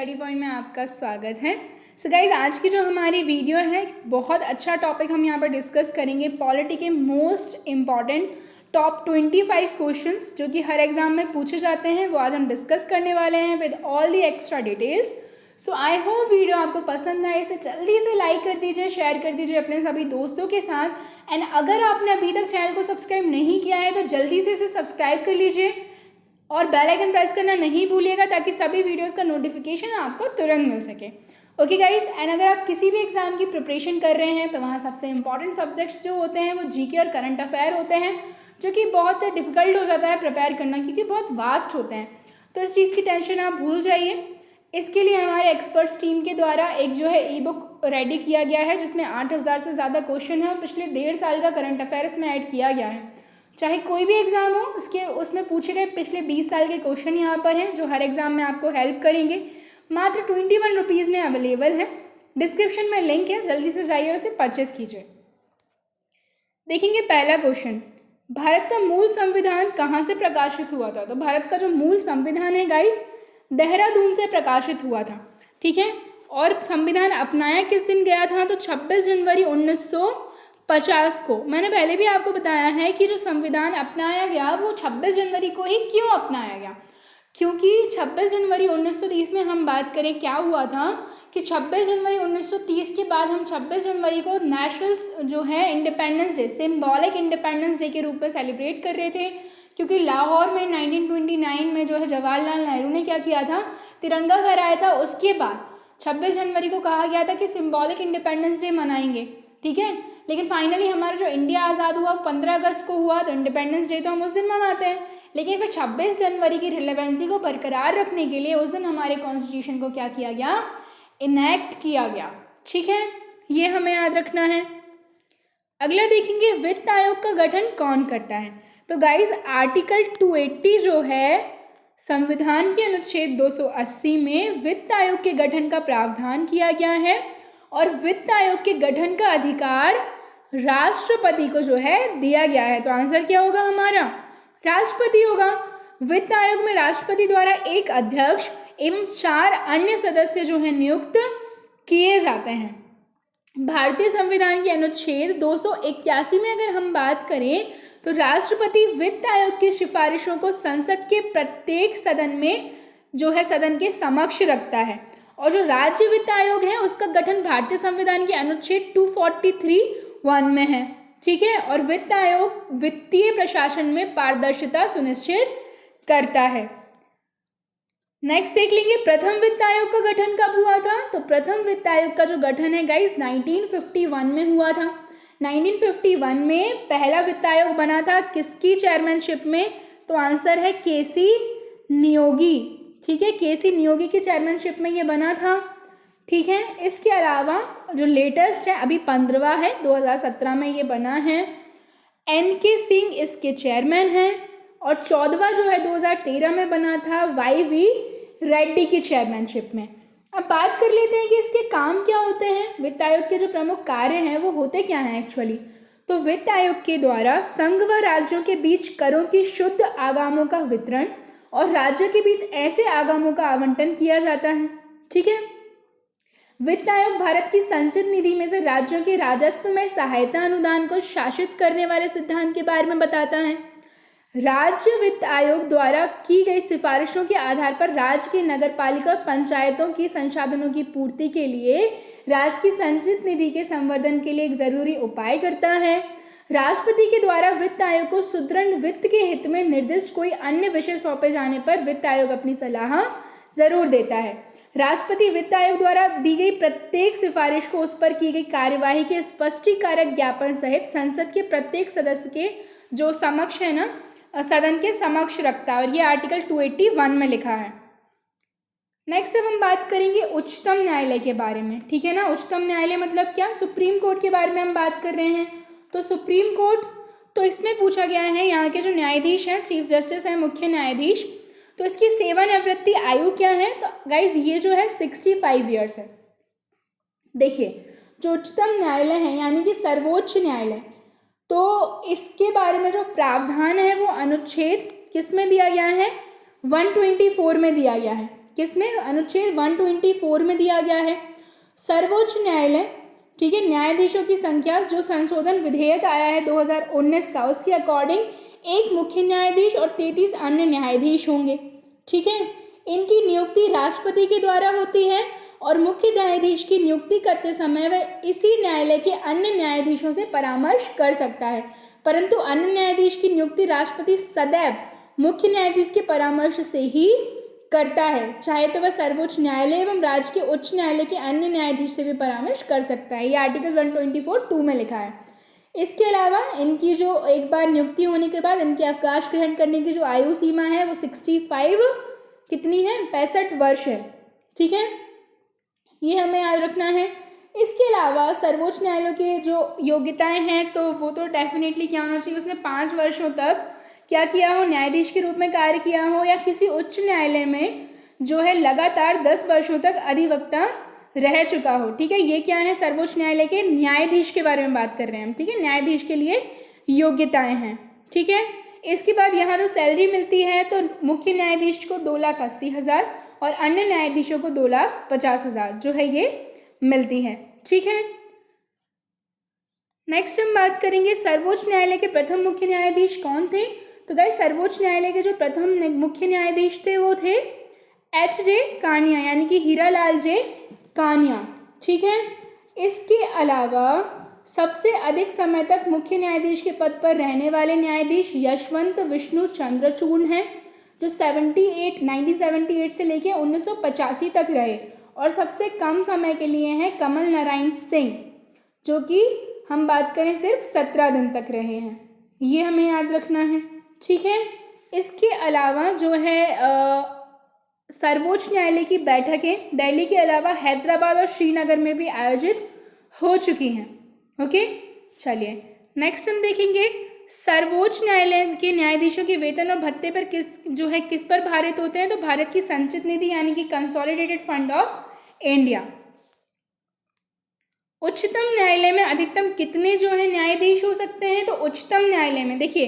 Study point में आपका स्वागत है। सो गाइज, आज की जो हमारी वीडियो है बहुत अच्छा टॉपिक हम यहाँ पर डिस्कस करेंगे। पॉलिटी के मोस्ट इम्पॉर्टेंट टॉप 25 क्वेश्चंस जो कि हर एग्जाम में पूछे जाते हैं वो आज हम डिस्कस करने वाले हैं with all the extra details. So I hope video आपको पसंद आए। इसे जल्दी से लाइक कर दीजिए, शेयर कर दीजिए अपने सभी दोस्तों के साथ। एंड अगर आपने अभी तक चैनल को सब्सक्राइब नहीं किया है तो जल्दी से इसे सब्सक्राइब कर लीजिए और बेल आइकन प्रेस करना नहीं भूलिएगा ताकि सभी वीडियोस का नोटिफिकेशन आपको तुरंत मिल सके। ओके गाइज, एंड अगर आप किसी भी एग्जाम की प्रिपरेशन कर रहे हैं तो वहाँ सबसे इंपॉर्टेंट सब्जेक्ट्स जो होते हैं वो जीके और करंट अफेयर होते हैं, जो कि बहुत डिफिकल्ट हो जाता है प्रिपेयर करना क्योंकि बहुत वास्ट होते हैं। तो इस चीज़ की टेंशन आप भूल जाइए। इसके लिए हमारे एक्सपर्ट्स टीम के द्वारा एक जो है ई बुक रेडी किया गया है जिसमें 8000 से ज़्यादा क्वेश्चन है और पिछले 1.5 साल का करंट अफेयर इसमें ऐड किया गया है। चाहे कोई भी एग्ज़ाम हो उसमें पूछे गए पिछले 20 साल के क्वेश्चन यहाँ पर हैं जो हर एग्ज़ाम में आपको हेल्प करेंगे। मात्र 21 रुपीज़ में अवेलेबल है। डिस्क्रिप्शन में लिंक है, जल्दी से जाइए और उसे परचेस कीजिए। देखेंगे पहला क्वेश्चन, भारत का मूल संविधान कहाँ से प्रकाशित हुआ था? तो भारत का जो मूल संविधान है गाइस, देहरादून से प्रकाशित हुआ था। ठीक है, और संविधान अपनाया किस दिन गया था? तो 26 जनवरी 1950 को। मैंने पहले भी आपको बताया है कि जो संविधान अपनाया गया वो 26 जनवरी को ही क्यों अपनाया गया, क्योंकि 26 जनवरी 1930 में हम बात करें क्या हुआ था कि 26 जनवरी 1930 के बाद हम 26 जनवरी को नेशनल जो है independence day, symbolic independence day के रूप में सेलिब्रेट कर रहे थे। क्योंकि लाहौर में 1929 में जो है जवाहरलाल नेहरू ने क्या किया था, तिरंगा फहराया था। उसके बाद 26 जनवरी को कहा गया था कि सिंबॉलिक इंडिपेंडेंस डे मनाएंगे। ठीक है, लेकिन फाइनली हमारा जो इंडिया आज़ाद हुआ 15 अगस्त को हुआ, तो इंडिपेंडेंस डे तो हम उस दिन मनाते हैं। लेकिन फिर 26 जनवरी की रिलेवेंसी को बरकरार रखने के लिए उस दिन हमारे कॉन्स्टिट्यूशन को क्या किया गया, इनैक्ट किया गया। ठीक है, ये हमें याद रखना है। अगला देखेंगे, वित्त आयोग का गठन कौन करता है? तो गाइस, आर्टिकल 280 जो है संविधान के अनुच्छेद 280 में वित्त आयोग के गठन का प्रावधान किया गया है और वित्त आयोग के गठन का अधिकार राष्ट्रपति को जो है दिया गया है। तो आंसर क्या होगा हमारा? राष्ट्रपति होगा। वित्त आयोग में राष्ट्रपति द्वारा एक अध्यक्ष एवं 4 अन्य सदस्य जो है नियुक्त किए जाते हैं। भारतीय संविधान के अनुच्छेद 281 में अगर हम बात करें तो राष्ट्रपति वित्त आयोग की सिफारिशों को संसद के प्रत्येक सदन में जो है सदन के समक्ष रखता है। और जो राज्य वित्त आयोग है उसका गठन भारतीय संविधान के अनुच्छेद 243(1) में है। ठीक है, और वित्त आयोग वित्तीय प्रशासन में पारदर्शिता सुनिश्चित करता है। नेक्स्ट देख लेंगे, प्रथम वित्त आयोग का गठन कब हुआ था? तो प्रथम वित्त आयोग का जो गठन है गाइस 1951 में हुआ था। 1951 में पहला वित्त आयोग बना था, किसकी चेयरमैनशिप में? तो आंसर है केसी नियोगी। ठीक है, केसी नियोगी की चेयरमैनशिप में ये बना था। ठीक है, इसके अलावा जो लेटेस्ट है अभी 15वां है, 2017 में ये बना है। NK सिंह इसके चेयरमैन हैं। और 14वां जो है 2013 में बना था YV रेड्डी की चेयरमैनशिप में। अब बात कर लेते हैं कि इसके काम क्या होते हैं। वित्त आयोग के जो प्रमुख कार्य हैं वो होते क्या हैं एक्चुअली? तो वित्त आयोग के द्वारा संघ व राज्यों के बीच करों की शुद्ध आगामों का वितरण और राज्य के बीच ऐसे आगामों का आवंटन किया जाता है। ठीक है, वित्त आयोग भारत की संचित निधि में से राज्यों के राजस्व में सहायता अनुदान को शासित करने वाले सिद्धांत के बारे में बताता है। राज्य वित्त आयोग द्वारा की गई सिफारिशों के आधार पर राज्य की नगरपालिका और पंचायतों की संसाधनों की पूर्ति के लिए राज्य की संचित निधि के संवर्धन के लिए एक जरूरी उपाय करता है। राष्ट्रपति के द्वारा वित्त आयोग को सुदृढ़ वित्त के हित में निर्दिष्ट कोई अन्य विषय सौंपे जाने पर वित्त आयोग अपनी सलाह जरूर देता है। राष्ट्रपति वित्त आयोग द्वारा दी गई प्रत्येक सिफारिश को उस पर की गई कार्यवाही के स्पष्टीकारक ज्ञापन सहित संसद के प्रत्येक सदस्य के जो समक्ष है ना, सदन के समक्ष रखता है और ये आर्टिकल 281 में लिखा है। नेक्स्ट अब हम बात करेंगे उच्चतम न्यायालय के बारे में। ठीक है ना, उच्चतम न्यायालय मतलब क्या? सुप्रीम कोर्ट के बारे में हम बात कर रहे हैं। तो सुप्रीम कोर्ट, तो इसमें पूछा गया है यहाँ के जो न्यायाधीश हैं, चीफ जस्टिस है, मुख्य न्यायाधीश, तो इसकी सेवानिवृत्ति आयु क्या है? तो गाइज ये जो है 65 ईयर्स है। देखिए, जो उच्चतम न्यायालय है यानी कि सर्वोच्च न्यायालय, तो इसके बारे में जो प्रावधान है वो अनुच्छेद किस में दिया गया है? 124 में दिया गया है। किसमें? अनुच्छेद 124 में दिया गया है। सर्वोच्च न्यायालय, ठीक है, न्यायाधीशों की संख्या जो संशोधन विधेयक आया है 2019 का, उसके अकॉर्डिंग एक मुख्य न्यायाधीश और 33 अन्य न्यायाधीश होंगे, ठीक है। इनकी नियुक्ति राष्ट्रपति के द्वारा होती है और मुख्य न्यायाधीश की नियुक्ति करते समय वह इसी न्यायालय के अन्य न्यायाधीशों से परामर्श कर सकता है, परंतु अन्य न्यायाधीश की नियुक्ति राष्ट्रपति सदैव मुख्य न्यायाधीश के परामर्श से ही करता है, चाहे तो वह सर्वोच्च न्यायालय एवं राज्य के उच्च न्यायालय के अन्य न्यायाधीश से भी परामर्श कर सकता है। ये आर्टिकल 124(2) में लिखा है। इसके अलावा इनकी जो एक बार नियुक्ति होने के बाद इनके अवकाश ग्रहण करने की जो आयु सीमा है वो 65 कितनी है? 65 वर्ष है, ठीक है, ये हमें याद रखना है। इसके अलावा सर्वोच्च न्यायालय के जो योग्यताएं हैं तो वो तो डेफिनेटली क्या होना चाहिए, उसने 5 वर्षों तक क्या किया हो? न्यायाधीश के रूप में कार्य किया हो, या किसी उच्च न्यायालय में जो है लगातार 10 वर्षों तक अधिवक्ता रह चुका हो, ठीक है। ये क्या है? सर्वोच्च न्यायालय के न्यायाधीश के बारे में बात कर रहे हैं हम, ठीक है, न्यायाधीश के लिए योग्यताएं हैं, ठीक है। इसके बाद यहाँ जो सैलरी मिलती है तो मुख्य न्यायाधीश को 2,80,000 और अन्य न्यायाधीशों को 2,50,000 जो है ये मिलती है, ठीक है। नेक्स्ट हम बात करेंगे सर्वोच्च न्यायालय के प्रथम मुख्य न्यायाधीश कौन थे। तो गाइस सर्वोच्च न्यायालय के जो प्रथम मुख्य न्यायाधीश थे वो थे H.J. कानिया, यानी कि हीरालाल जे कानिया, ठीक है। इसके अलावा सबसे अधिक समय तक मुख्य न्यायाधीश के पद पर रहने वाले न्यायाधीश यशवंत विष्णु चंद्रचूड़ हैं, जो 1978 से लेकर 1985 तक रहे, और सबसे कम समय के लिए हैं कमल नारायण सिंह, जो कि हम बात करें सिर्फ 17 दिन तक रहे हैं, ये हमें याद रखना है, ठीक है। इसके अलावा जो है सर्वोच्च न्यायालय की बैठकें दिल्ली के अलावा हैदराबाद और श्रीनगर में भी आयोजित हो चुकी हैं, ओके। चलिए नेक्स्ट हम देखेंगे सर्वोच्च न्यायालय के न्यायाधीशों के वेतन और भत्ते पर किस पर भारित होते हैं। तो भारत की संचित निधि यानी कि कंसोलिडेटेड फंड ऑफ इंडिया। उच्चतम न्यायालय में अधिकतम कितने जो है न्यायाधीश हो सकते हैं। तो उच्चतम न्यायालय में देखिए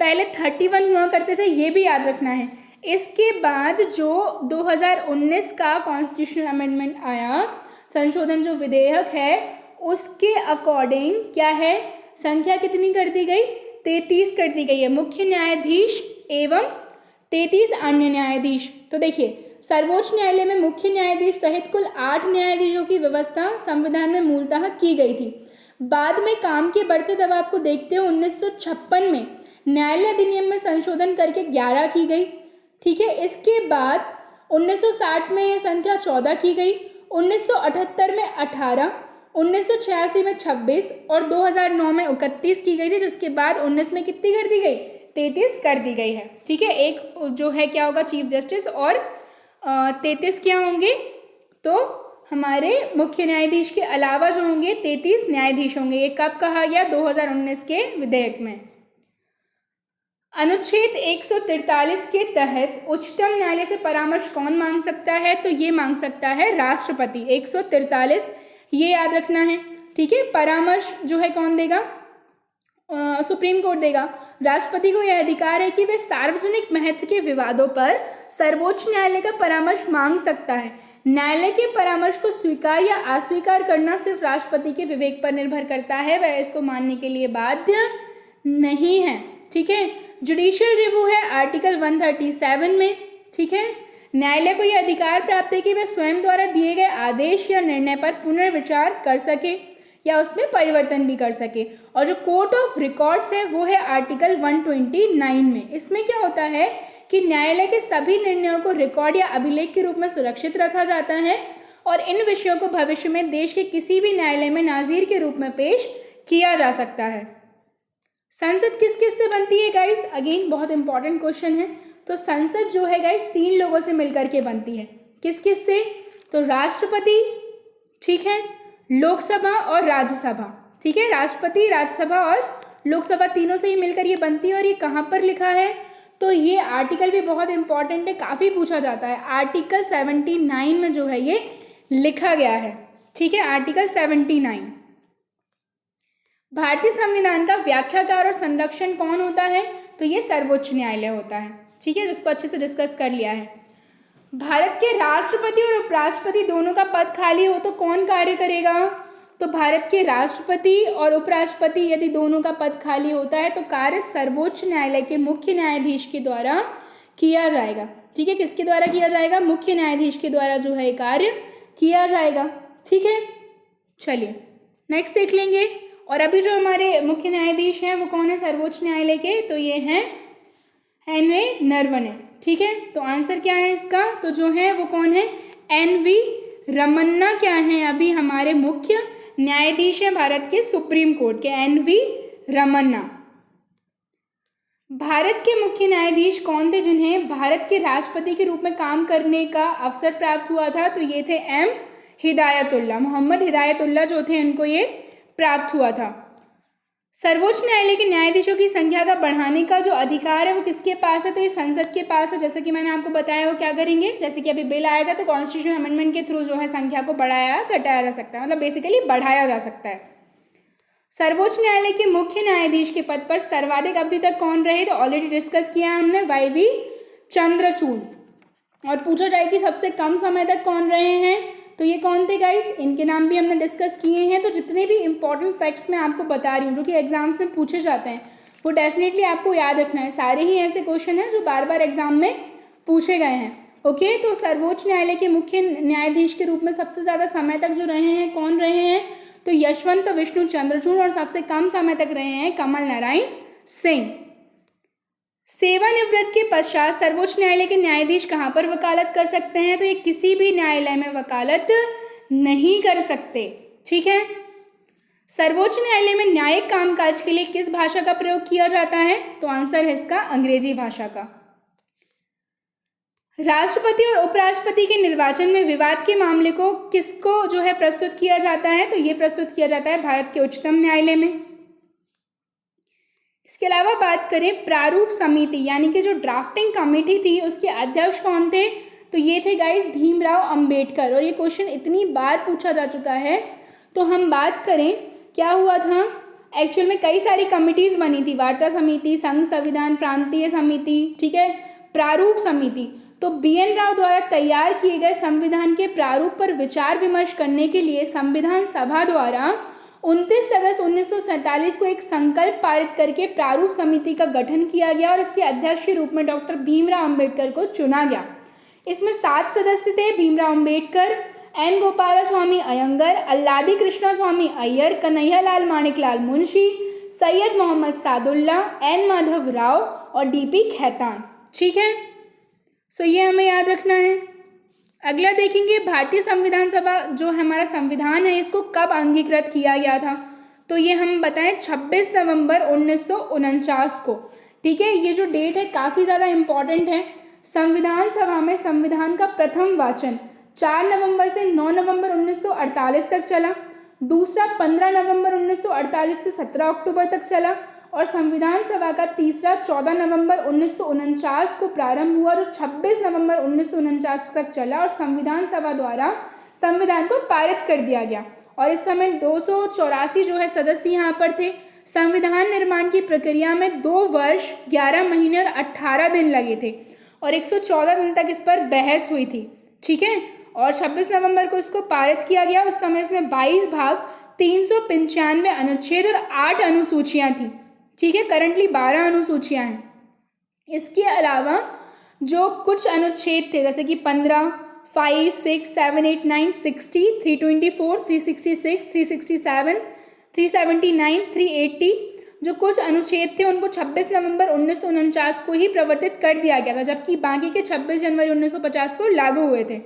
पहले 31 हुआ करते थे, ये भी याद रखना है। इसके बाद जो 2019 का कॉन्स्टिट्यूशनल अमेंडमेंट आया, संशोधन जो विधेयक है, उसके अकॉर्डिंग क्या है, संख्या कितनी कर दी गई, 33 कर दी गई है, मुख्य न्यायाधीश एवं 33 अन्य न्यायाधीश। तो देखिए सर्वोच्च न्यायालय में मुख्य न्यायाधीश सहित कुल 8 न्यायाधीशों की व्यवस्था संविधान में मूलतः की गई थी। बाद में काम के बढ़ते दबाव को देखते हुए 1956 में न्यायालय अधिनियम में संशोधन करके 11 की गई, ठीक है। इसके बाद 1960 में यह संख्या 14 की गई, 1978 में 18, 1986 में 26 और 2009 में 31 की गई थी, जिसके बाद 19 में कितनी कर दी गई, 33 कर दी गई है, ठीक है। एक जो है क्या होगा, चीफ जस्टिस, और 33 क्या होंगे, तो हमारे मुख्य न्यायाधीश के अलावा जो होंगे 33 न्यायाधीश होंगे। ये कब कहा गया, 2019 के विधेयक में। अनुच्छेद 143 के तहत उच्चतम न्यायालय से परामर्श कौन मांग सकता है। तो ये मांग सकता है राष्ट्रपति। 143 ये याद रखना है, ठीक है। परामर्श जो है कौन देगा, सुप्रीम कोर्ट देगा। राष्ट्रपति को यह अधिकार है कि वे सार्वजनिक महत्व के विवादों पर सर्वोच्च न्यायालय का परामर्श मांग सकता है। न्यायालय के परामर्श को स्वीकार या अस्वीकार करना सिर्फ राष्ट्रपति के विवेक पर निर्भर करता है, वह इसको मानने के लिए बाध्य नहीं है, ठीक है। जुडिशियल रिव्यू है आर्टिकल 137 में, ठीक है। न्यायालय को यह अधिकार प्राप्त है कि वह स्वयं द्वारा दिए गए आदेश या निर्णय पर पुनर्विचार कर सके या उसमें परिवर्तन भी कर सके। और जो कोर्ट ऑफ रिकॉर्ड्स है वो है आर्टिकल 129 में। इसमें क्या होता है कि न्यायालय के सभी निर्णयों को रिकॉर्ड या अभिलेख के रूप में सुरक्षित रखा जाता है और इन विषयों को भविष्य में देश के किसी भी न्यायालय में नाज़ीर के रूप में पेश किया जा सकता है। संसद किस किस से बनती है गाइस, अगेन बहुत इंपॉर्टेंट क्वेश्चन है। तो संसद जो है गाइस 3 लोगों से मिलकर के बनती है। किस किस से, तो राष्ट्रपति, ठीक है, लोकसभा और राज्यसभा, ठीक है। राष्ट्रपति, राज्यसभा और लोकसभा तीनों से ही मिलकर ये बनती है। और ये कहाँ पर लिखा है, तो ये आर्टिकल भी बहुत इंपॉर्टेंट है, काफ़ी पूछा जाता है। आर्टिकल 79 में जो है ये लिखा गया है, ठीक है, आर्टिकल 79। भारतीय संविधान का व्याख्याकार और संरक्षण कौन होता है, तो ये सर्वोच्च न्यायालय होता है, ठीक है, जिसको अच्छे से डिस्कस कर लिया है। भारत के राष्ट्रपति और उपराष्ट्रपति दोनों का पद खाली हो तो कौन कार्य करेगा? तो भारत के राष्ट्रपति और उपराष्ट्रपति यदि दोनों का पद खाली होता है तो कार्य सर्वोच्च न्यायालय के मुख्य न्यायाधीश के द्वारा किया जाएगा। ठीक है, किसके द्वारा किया जाएगा? मुख्य न्यायाधीश के द्वारा जो है कार्य किया जाएगा। ठीक है, चलिए नेक्स्ट देख लेंगे। और अभी जो हमारे मुख्य न्यायाधीश हैं वो कौन है सर्वोच्च न्यायालय के? तो ये हैं एन.वी. नरवणे। ठीक है, तो आंसर क्या है इसका? तो जो है वो कौन है? एन.वी. रमन्ना क्या है अभी हमारे मुख्य न्यायाधीश हैं भारत के सुप्रीम कोर्ट के, एन.वी. रमन्ना। भारत के मुख्य न्यायाधीश कौन थे जिन्हें भारत के राष्ट्रपति के रूप में काम करने का अवसर प्राप्त हुआ था? तो ये थे एम हिदायतुल्लाह, मोहम्मद हिदायतुल्लाह जो थे उनको ये प्राप्त हुआ था। सर्वोच्च न्यायालय के न्यायाधीशों की संख्या का बढ़ाने का जो अधिकार है वो किसके पास है? तो ये संसद के पास है। जैसे कि मैंने आपको बताया वो क्या करेंगे, जैसे कि अभी बिल आया था तो कॉन्स्टिट्यूशन अमेंडमेंट के थ्रू जो है संख्या को बढ़ाया घटाया जा सकता है, मतलब बेसिकली बढ़ाया जा सकता है। सर्वोच्च न्यायालय के मुख्य न्यायाधीश के पद पर सर्वाधिक अवधि तक कौन रहे? तो ऑलरेडी डिस्कस किया हमने, वाई.वी. चंद्रचूड़। और पूछा जाए कि सबसे कम समय तक कौन रहे हैं, तो ये कौन थे गाइस? इनके नाम भी हमने डिस्कस किए हैं। तो जितने भी इंपॉर्टेंट फैक्ट्स मैं आपको बता रही हूँ जो कि एग्जाम्स में पूछे जाते हैं वो डेफिनेटली आपको याद रखना है। सारे ही ऐसे क्वेश्चन हैं जो बार बार एग्जाम में पूछे गए हैं। ओके, तो सर्वोच्च न्यायालय के मुख्य न्यायाधीश के रूप में सबसे ज़्यादा समय तक जो रहे हैं कौन रहे हैं? तो यशवंत विष्णु चंद्रचूड़। और सबसे कम समय तक रहे हैं कमल नारायण सिंह। सेवानिवृत्त के पश्चात सर्वोच्च न्यायालय के न्यायाधीश कहाँ पर वकालत कर सकते हैं? तो ये किसी भी न्यायालय में वकालत नहीं कर सकते। ठीक है, सर्वोच्च न्यायालय में न्यायिक कामकाज के लिए किस भाषा का प्रयोग किया जाता है? तो आंसर है इसका अंग्रेजी भाषा का। राष्ट्रपति और उपराष्ट्रपति के निर्वाचन में विवाद के मामले को किसको जो है प्रस्तुत किया जाता है? तो ये प्रस्तुत किया जाता है भारत के उच्चतम न्यायालय में। इसके अलावा बात करें प्रारूप समिति यानी कि जो ड्राफ्टिंग कमेटी थी उसके अध्यक्ष कौन थे? तो ये थे गाइस भीमराव अंबेडकर। और ये क्वेश्चन इतनी बार पूछा जा चुका है। तो हम बात करें क्या हुआ था, एक्चुअल में कई सारी कमिटीज़ बनी थी, वार्ता समिति, संघ संविधान प्रांतीय समिति, ठीक है, प्रारूप समिति। तो बी.एन. राव द्वारा तैयार किए गए संविधान के प्रारूप पर विचार विमर्श करने के लिए संविधान सभा द्वारा 29 अगस्त 1947 को एक संकल्प पारित करके प्रारूप समिति का गठन किया गया और इसके अध्यक्ष के रूप में डॉक्टर भीमराव अंबेडकर को चुना गया। इसमें 7 सदस्य थे, भीमराव अंबेडकर, एन. गोपालस्वामी अयंगर, अल्लादी कृष्णा स्वामी अय्यर, कन्हैयालाल माणिकलाल मुंशी, सैयद मोहम्मद सादुल्ला, एन. माधव राव और डी.पी. खेतान। ठीक है, सो ये हमें याद रखना है। अगला देखेंगे भारतीय संविधान सभा जो हमारा संविधान है इसको कब अंगीकृत किया गया था? तो ये हम बताएं 26 नवंबर 1949 को। ठीक है, ये जो डेट है काफ़ी ज़्यादा इम्पॉर्टेंट है। संविधान सभा में संविधान का प्रथम वाचन 4 नवंबर से 9 नवंबर 1948 तक चला, दूसरा 15 नवंबर 1948 से 17 अक्टूबर तक चला और संविधान सभा का तीसरा 14 नवंबर 1949 को प्रारंभ हुआ जो 26 नवंबर 1949 तक चला और संविधान सभा द्वारा संविधान को पारित कर दिया गया। और इस समय 284 जो है सदस्य यहाँ पर थे। संविधान निर्माण की प्रक्रिया में 2 वर्ष 11 महीने और 18 दिन लगे थे और 114 दिन तक इस पर बहस हुई थी। ठीक है, और 26 नवंबर को इसको पारित किया गया। उस समय इसमें 22 भाग 395 अनुच्छेद और 8 अनुसूचियाँ थी। ठीक है, करंटली 12 अनुसूचियाँ हैं। इसके अलावा जो कुछ अनुच्छेद थे जैसे कि 15, 5, 6, 7, 8, 9, 60, 324, 366, 367, 379, 380 जो कुछ अनुच्छेद थे उनको 26 नवंबर 1949 को ही प्रवर्तित कर दिया गया था, जबकि बाकी के 26 जनवरी 1950 को लागू हुए थे।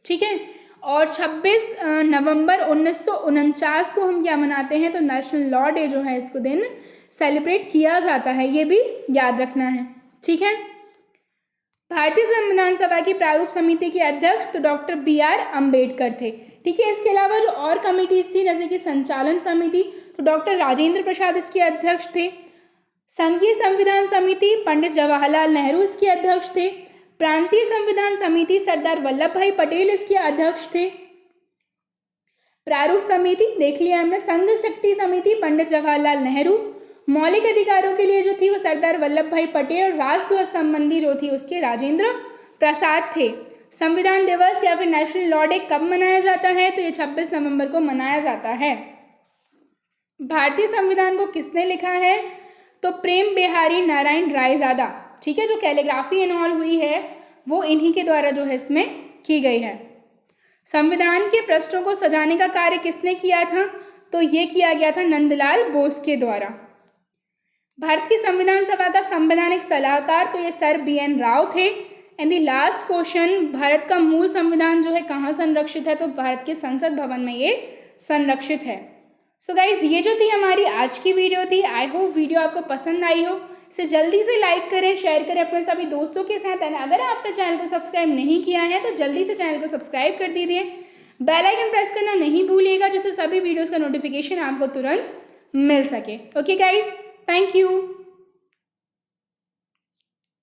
ठीक है, और 26 नवंबर 1949 को हम क्या मनाते हैं? तो नेशनल लॉ डे जो है इसको दिन सेलिब्रेट किया जाता है, ये भी याद रखना है। ठीक है, भारतीय संविधान सभा की प्रारूप समिति के अध्यक्ष तो डॉक्टर बी.आर. अंबेडकर थे। ठीक है, इसके अलावा जो और कमिटीज थी जैसे कि संचालन समिति तो डॉक्टर राजेंद्र प्रसाद इसके अध्यक्ष थे। संघीय संविधान समिति पंडित जवाहरलाल नेहरू इसके अध्यक्ष थे। प्रांतीय संविधान समिति सरदार वल्लभ भाई पटेल इसके अध्यक्ष थे। प्रारूप समिति देख लिया हमने। संघ शक्ति समिति पंडित जवाहरलाल नेहरू। मौलिक अधिकारों के लिए जो थी वो सरदार वल्लभ भाई पटेल और राष्ट्रध्वज संबंधी जो थी उसके राजेंद्र प्रसाद थे। संविधान दिवस या फिर नेशनल लॉ डे कब मनाया जाता है? तो ये 26 नवंबर को मनाया जाता है। भारतीय संविधान को किसने लिखा है? तो प्रेम बिहारी नारायण रायजादा, ठीक है। जो कैलीग्राफी एंड ऑल हुई है वो इन्हीं के द्वारा जो है इसमें की गई है। संविधान के पृष्ठों को सजाने का कार्य किसने किया था? तो ये किया गया था नंदलाल बोस के द्वारा। भारत की संविधान सभा का संवैधानिक सलाहकार तो ये सर BN राव थे। And the last question, Bharat का मूल संविधान जो है कहाँ संरक्षित है? तो भारत के संसद भवन में ये संरक्षित है। सो गाइज, ये जो थी हमारी आज की वीडियो थी। आई होप वीडियो आपको पसंद आई हो। इसे जल्दी से लाइक करें, शेयर करें अपने सभी दोस्तों के साथ। एंड अगर आपने चैनल को सब्सक्राइब नहीं किया है तो जल्दी से चैनल को सब्सक्राइब कर दीजिए। बेल आइकन प्रेस करना नहीं भूलिएगा, जिससे सभी वीडियोस का नोटिफिकेशन आपको तुरंत मिल सके। Okay guys, thank you.